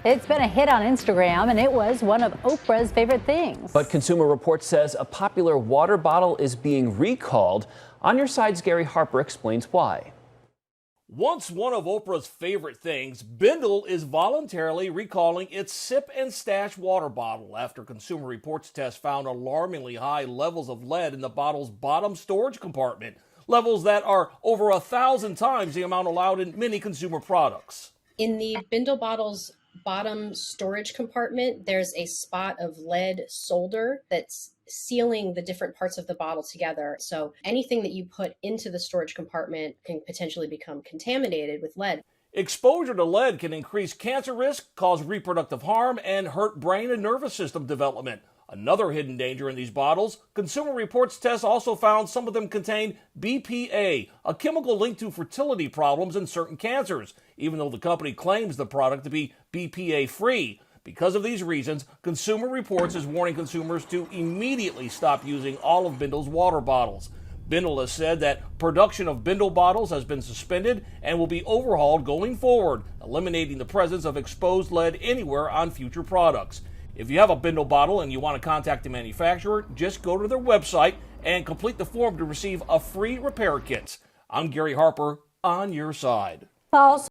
It's been a hit on Instagram, and it was one of Oprah's favorite things. But Consumer Reports says a popular water bottle is being recalled. On Your Side's Gary Harper explains why. Once one of Oprah's favorite things, Bindle is voluntarily recalling its Sip and Stash water bottle after Consumer Reports tests found alarmingly high levels of lead in the bottle's bottom storage compartment, levels that are over 1,000 times the amount allowed in many consumer products. In the Bindle bottle's bottom storage compartment, there's a spot of lead solder that's sealing the different parts of the bottle together. So anything that you put into the storage compartment can potentially become contaminated with lead. Exposure to lead can increase cancer risk, cause reproductive harm, and hurt brain and nervous system development. Another hidden danger in these bottles, Consumer Reports tests also found some of them contain BPA, a chemical linked to fertility problems and certain cancers, even though the company claims the product to be BPA-free. Because of these reasons, Consumer Reports is warning consumers to immediately stop using all of Bindle's water bottles. Bindle has said that production of Bindle bottles has been suspended and will be overhauled going forward, eliminating the presence of exposed lead anywhere on future products. If you have a Bindle bottle and you want to contact the manufacturer, just go to their website and complete the form to receive a free repair kit. I'm Gary Harper, on your side. False.